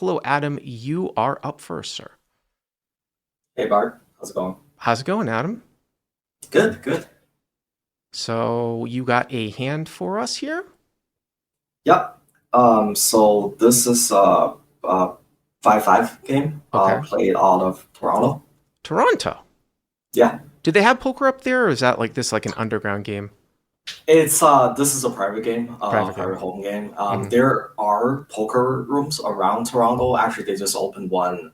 Hello, Adam. You are up first, sir. Hey Bart, how's it going? How's it going, Adam? Good, good. So you got a hand for us here? Yep. So this is a 5-5 game. Okay. Played out of Toronto. Toronto. Yeah. Do they have poker up there, or is that like this like an underground game? It's this is a private game, Private game. private home game. Hmm. There are poker rooms around Toronto. Actually, they just opened one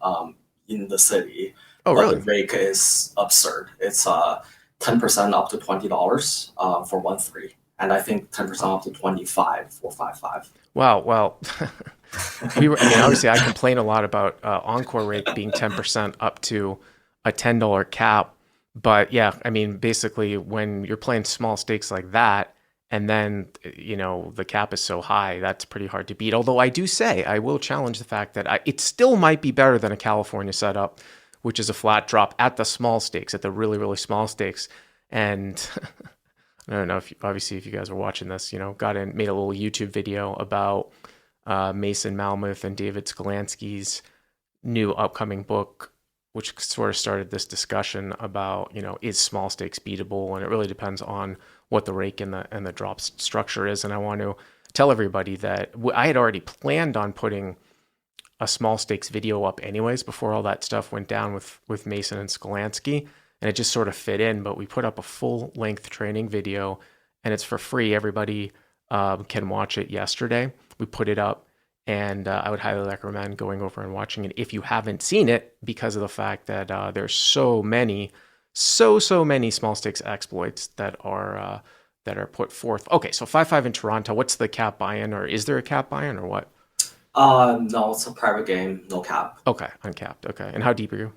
in the city, Oh, but the really? rate is absurd. It's 10% up to $20 for 1-3, and I think 10% up to 25 for 5-5. Wow. Well, I mean, obviously, I complain a lot about Encore rate being 10% up to a $10 cap. But yeah, I mean, basically, when you're playing small stakes like that, and then, the cap is so high, that's pretty hard to beat. Although I do say, I will challenge the fact that it still might be better than a California setup, which is a flat drop at the small stakes, at the really, really small stakes. And I don't know if obviously if you guys are watching this, made a little YouTube video about Mason Malmuth and David Skolansky's new upcoming book, which sort of started this discussion about, is small stakes beatable? And it really depends on what the rake and the drop structure is. And I want to tell everybody that I had already planned on putting a small stakes video up anyways before all that stuff went down with Mason and Skolansky, and it just sort of fit in. But we put up a full length training video, and it's for free. Everybody can watch it yesterday. We put it up, and I would highly recommend going over and watching it if you haven't seen it, because of the fact that there's so many, so many small stakes exploits that are put forth. Okay, so 5-5 in Toronto. What's the cap buy-in, or is there a cap buy-in, or what? No, it's a private game, no cap. Okay, uncapped. Okay, and how deep are you?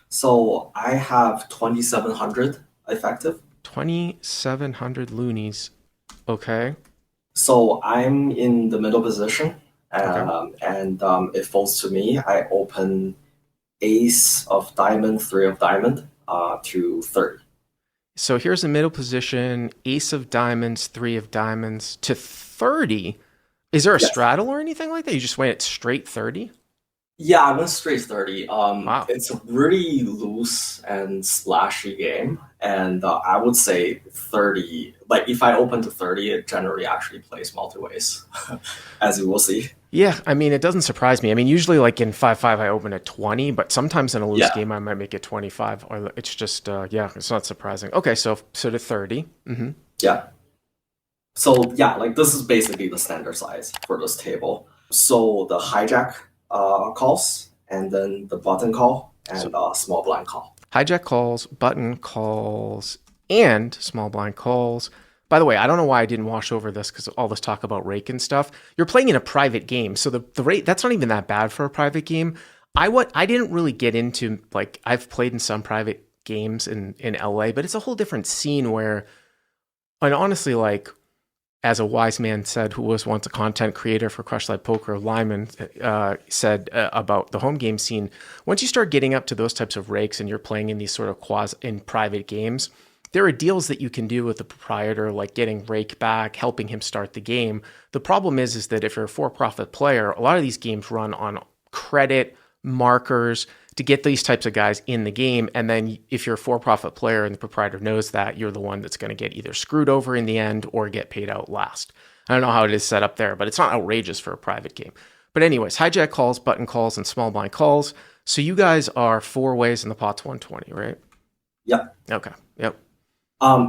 So I have 2,700 effective. 2,700 loonies. Okay. So I'm in the middle position, Okay. and it falls to me. I open ace of diamond, three of diamond, to 30. So here's a middle position, ace of diamonds, three of diamonds to 30. Is there a Yes. straddle or anything like that? You just went it straight 30? Yeah, I went straight 30. Wow. It's a really loose and splashy game, and I would say 30. Like if I open to 30, it generally actually plays multi-ways, as you will see. Yeah, I mean, it doesn't surprise me. I mean, usually like in 5-5, I open at 20, but sometimes in a loose Yeah, game, I might make it 25. Or it's just, yeah, it's not surprising. Okay, so to 30. Mm-hmm. yeah. So yeah, like this is basically the standard size for this table. So the hijack calls, and then the button call, So and small blind call. hijack calls, button calls, and small blind calls. By the way, I don't know why I didn't wash over this because all this talk about rake and stuff. You're playing in a private game, so the rate that's not even that bad for a private game. I didn't really get into, like, I've played in some private games in LA, but it's a whole different scene where, and honestly, like, as a wise man said, who was once a content creator for Crush Live Poker, Lyman, said about the home game scene. Once you start getting up to those types of rakes and you're playing in these sort of quasi in private games, there are deals that you can do with the proprietor, like getting rake back, helping him start the game. The problem is that if you're a for-profit player, a lot of these games run on credit markers to get these types of guys in the game. And then if you're a for-profit player and the proprietor knows that, you're the one that's going to get either screwed over in the end or get paid out last. I don't know how it is set up there, but it's not outrageous for a private game. But anyways, hijack calls, button calls, and small blind calls. So you guys are four ways in the pot's 120, right? Yep. Okay. Yep.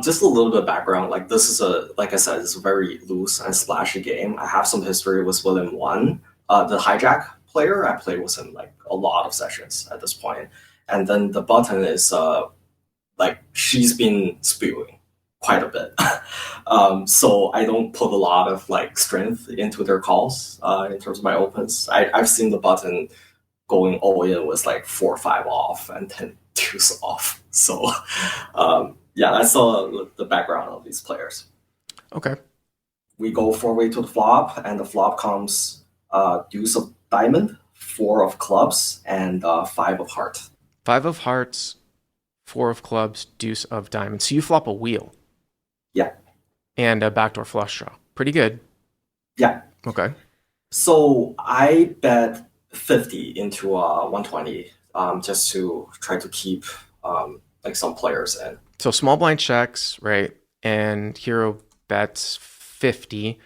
Just a little bit of background. Like this is like I said, it's a very loose and splashy game. I have some history with William One, the hijack player. I played with him like a lot of sessions at this point. And then the button is like she's been spewing quite a bit. So I don't put a lot of like strength into their calls in terms of my opens. I've seen the button going all in with like 4 or 5 off and 10 deuce off. So yeah, that's the background of these players. Okay. We go 4-way to the flop, and the flop comes deuce of diamond, four of clubs, and five of heart. Five of hearts, four of clubs, deuce of diamonds. So you flop a wheel Yeah, and a backdoor flush draw. Pretty good. yeah. Okay. So I bet 50 into 120, just to try to keep like some players in. So small blind checks, right? And hero bets 50.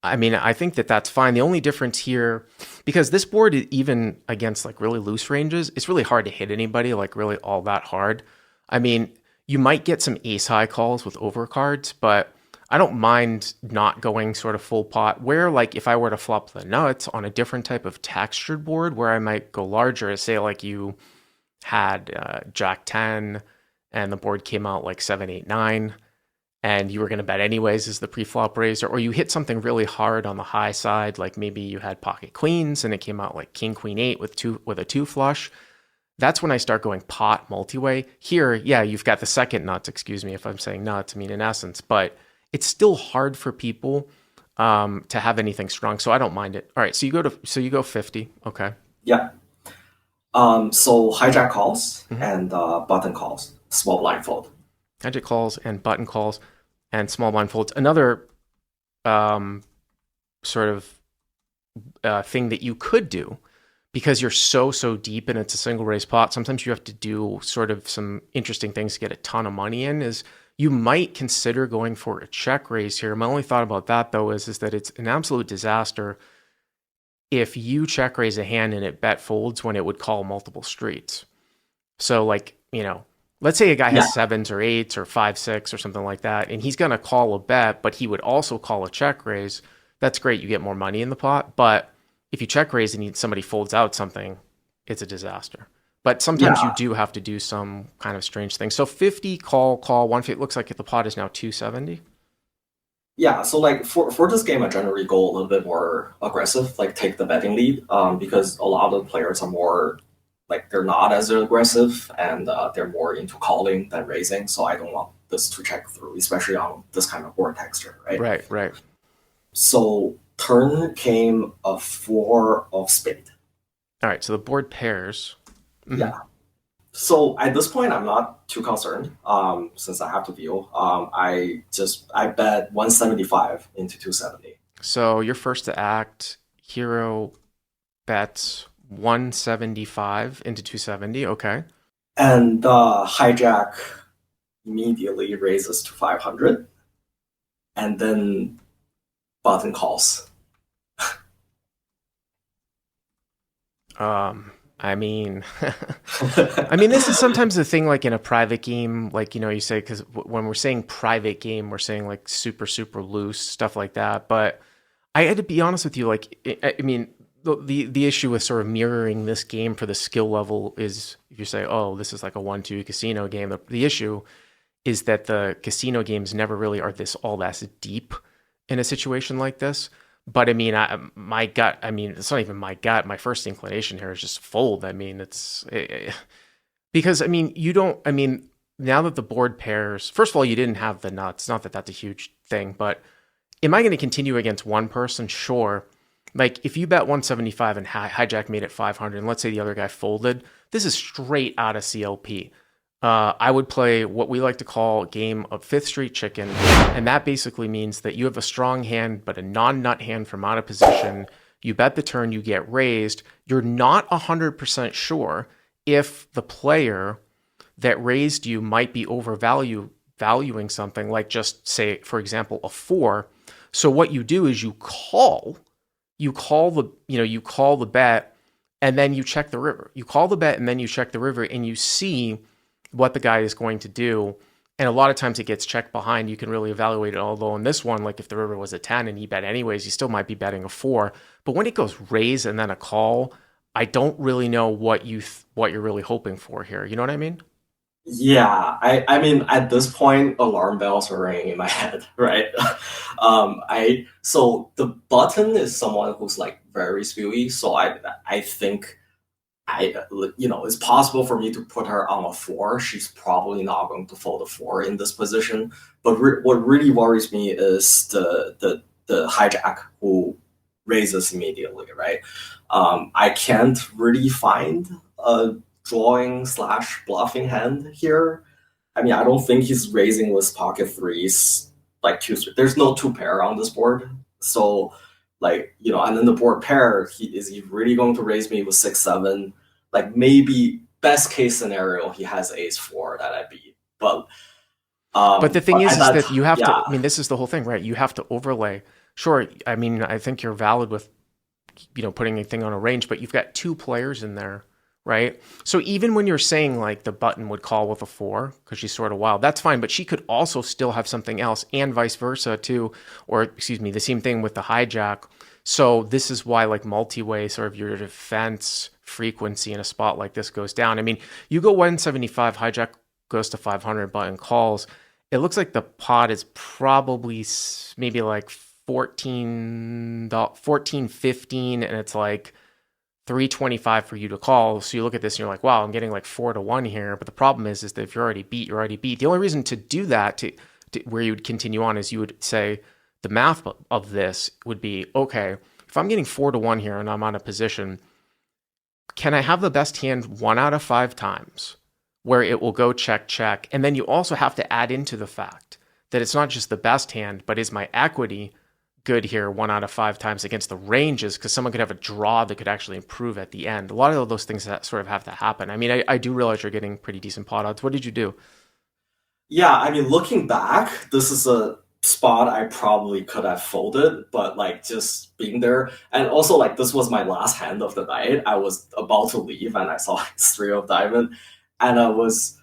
I mean, I think that that's fine. The only difference here, because this board, even against like really loose ranges, it's really hard to hit anybody like really all that hard. I mean, you might get some ace high calls with overcards, but I don't mind not going sort of full pot. Where like if I were to flop the nuts on a different type of textured board, where I might go larger, say like you had Jack 10 and the board came out like 7, 8, 9 and you were going to bet anyways as the pre-flop raiser, or you hit something really hard on the high side, like maybe you had pocket queens and it came out like king queen 8 with a 2 flush. That's when I start going pot multi-way. Here, yeah, you've got the second nuts, excuse me if I'm saying nuts, I mean in essence, but it's still hard for people to have anything strong, so I don't mind it. All right, so you go 50, okay. Yeah. So hijack calls and button calls, small blind fold. Hijack calls and button calls and small blind folds. Another sort of thing that you could do, because you're so deep and it's a single raise pot, sometimes you have to do sort of some interesting things to get a ton of money in, is you might consider going for a check raise here. My only thought about that though is that it's an absolute disaster if you check raise a hand and it bet folds when it would call multiple streets. So like, let's say a guy has 7s or 8s or 5, 6 or something like that, and he's going to call a bet, but he would also call a check raise. That's great. You get more money in the pot. But if you check raise and somebody folds out something, it's a disaster. But sometimes you do have to do some kind of strange thing. So 50 call 150. It looks like the pot is now 270. Yeah, so like for this game, I generally go a little bit more aggressive, like take the betting lead, because a lot of the players are more like they're not as aggressive and they're more into calling than raising. So I don't want this to check through, especially on this kind of board texture, right? Right. So turn came a 4 of spade. All right, so the board pairs. Mm-hmm. Yeah. So at this point, I'm not too concerned since I have to view. I bet 175 into 270. So you're first to act. Hero bets 175 into 270. Okay. And hijack immediately raises to 500, and then button calls. I mean, this is sometimes the thing, like in a private game, like, you say, because when we're saying private game, we're saying like super loose stuff like that. But I had to be honest with you, like, I mean, the issue with sort of mirroring this game for the skill level is if you say, oh, this is like a 1-2 casino game, the issue is that the casino games never really are all that deep in a situation like this. But I mean, my gut, it's not even my gut. My first inclination here is just fold. I mean, because now that the board pairs, first of all, you didn't have the nuts. Not that that's a huge thing, but am I going to continue against one person? Sure. Like if you bet 175 and hijack made it 500, and let's say the other guy folded, this is straight out of CLP. I would play what we like to call a game of Fifth Street Chicken, and that basically means that you have a strong hand but a non-nut hand from out of position. You bet the turn, you get raised. You're not 100% sure if the player that raised you might be valuing something, like just say, for example, a 4. So what you do is you call the bet, and then you check the river. You call the bet and then you check the river, and you see what the guy is going to do. And a lot of times it gets checked behind. You can really evaluate it. Although in this one, like if the river was a 10 and he bet anyways, you still might be betting a 4. But when it goes raise and then a call, I don't really know what you're really hoping for here. You know what I mean? Yeah, I mean at this point, alarm bells are ringing in my head, right? So the button is someone who's like very spewy, so I think it's possible for me to put her on a 4. She's probably not going to fold a 4 in this position. But what really worries me is the hijack who raises immediately, right? I can't really find a drawing/bluffing hand here. I mean, I don't think he's raising with pocket 3s like 2. There's no 2 pair on this board, so Like, and then the board pair, is he really going to raise me with 6-7? Like, maybe best case scenario, he has ace-4 that I beat. But the thing is at that that you have to, yeah. I mean, this is the whole thing, right? You have to overlay. Sure, I mean, I think you're valid with, putting a thing on a range, but you've got two players in there, right? So even when you're saying like the button would call with a 4 because she's sort of wild, that's fine. But she could also still have something else, and vice versa too, or excuse me, the same thing with the hijack. So this is why like multi-way sort of your defense frequency in a spot like this goes down. I mean, you go 175, hijack goes to 500, button calls. It looks like the pot is probably maybe like 14, 15, and it's like 325 for you to call. So you look at this and you're like, wow, I'm getting like 4-1 here. But the problem is that if you're already beat, you're already beat. The only reason to do that, to where you would continue on, is you would say the math of this would be, okay, if I'm getting 4-1 here and I'm on a position, can I have the best hand 1 out of 5 times where it will go check, check? And then you also have to add into the fact that it's not just the best hand, but is my equity good here 1 out of 5 times against the ranges? Because someone could have a draw that could actually improve at the end. A lot of those things that sort of have to happen. I mean, I do realize you're getting pretty decent pot odds. What did you do? Yeah, I mean, looking back, this is a spot I probably could have folded, but like just being there, and also like this was my last hand of the night. I was about to leave, and I saw it's 3 of diamond, and it was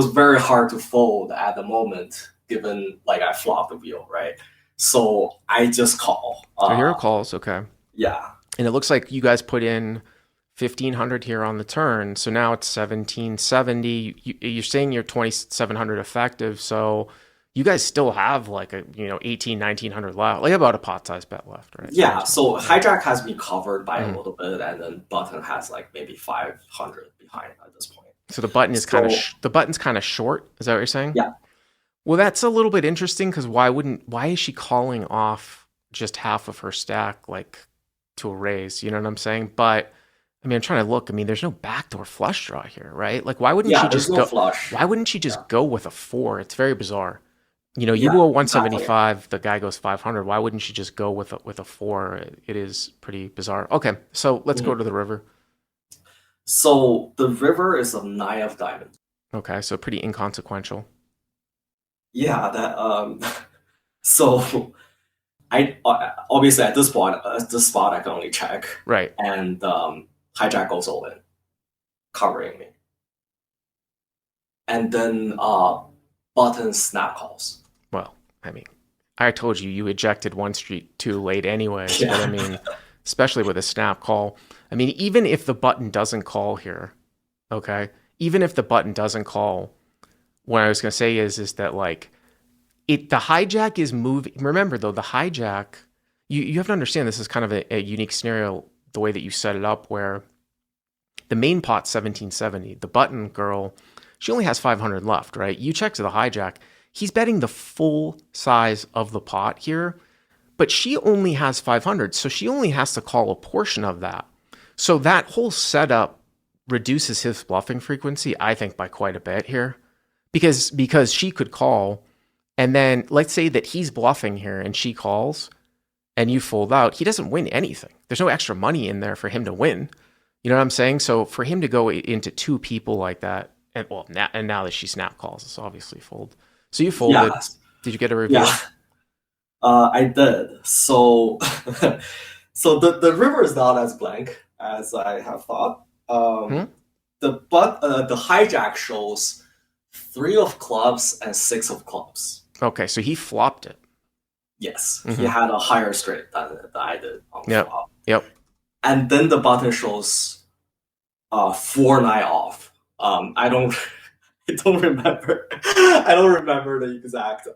very hard to fold at the moment, given like I flopped the wheel, right? So I just call. So here are calls, okay. Yeah, And it looks like you guys put in 1500 here on the turn. So now it's 1770. You're saying you're 2700 effective. So you guys still have like a 18 1900 left, like about a pot size bet left, right? yeah. So hijack has me covered by a little bit, and then button has like maybe 500 behind at this point. So the button is the button's kind of short. Is that what you're saying? Yeah. Well, that's a little bit interesting because why is she calling off just half of her stack like to a raise? You know what I'm saying? But I mean, I'm trying to look. I mean, there's no backdoor flush draw here, right? Like, why wouldn't she just go? Flush. Why wouldn't she just go with a 4? It's very bizarre. You go 175, exactly. The guy goes 500. Why wouldn't she just go with a 4? It is pretty bizarre. Okay, so let's go to the river. So the river is a 9 of diamonds. Okay, so pretty inconsequential. Yeah, that so I obviously at this spot I can only check. Right. And hijack goes all in, covering me. And then button snap calls. Well, I mean, I told you ejected one street too late anyways. Yeah. But I mean, especially with a snap call. I mean, even if the button doesn't call here, okay? Even if the button doesn't call, what I was going to say is that like the hijack is moving. Remember though, the hijack, you have to understand this is kind of a unique scenario, the way that you set it up, where the main pot's 1770. The button girl, she only has 500 left, right? You check to the hijack. He's betting the full size of the pot here, but she only has 500. So she only has to call a portion of that. So that whole setup reduces his bluffing frequency, I think, by quite a bit here. Because she could call, and then let's say that he's bluffing here and she calls and you fold out, he doesn't win anything. There's no extra money in there for him to win. You know what I'm saying? So for him to go into 2 people like that, and now that she snap calls, it's obviously fold. So you folded. Yeah. Did you get a review? Yeah, I did. So so the river is not as blank as I have thought. The hijack shows 3 of clubs and 6 of clubs. Okay, so he flopped it. Yes, he had a higher straight than I did on the flop. Yep. And then the button shows 4-9 off. I don't remember. I don't remember the exact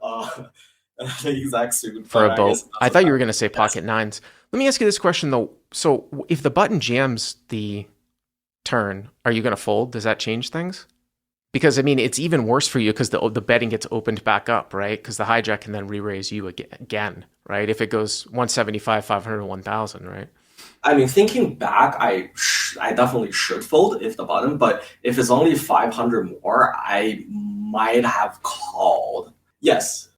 suit for a boat. I thought you were going to say pocket nines. Let me ask you this question though. So if the button jams the turn, are you going to fold? Does that change things? Because I mean, it's even worse for you because the betting gets opened back up, right? Because the hijack can then re-raise you again, right? If it goes 175, 500, 1,000, right? I mean, thinking back, I definitely should fold if the button, but if it's only 500 more, I might have called. Yes.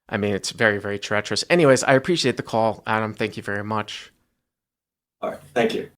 I mean, it's very, very treacherous. Anyways, I appreciate the call, Adam. Thank you very much. All right, thank you.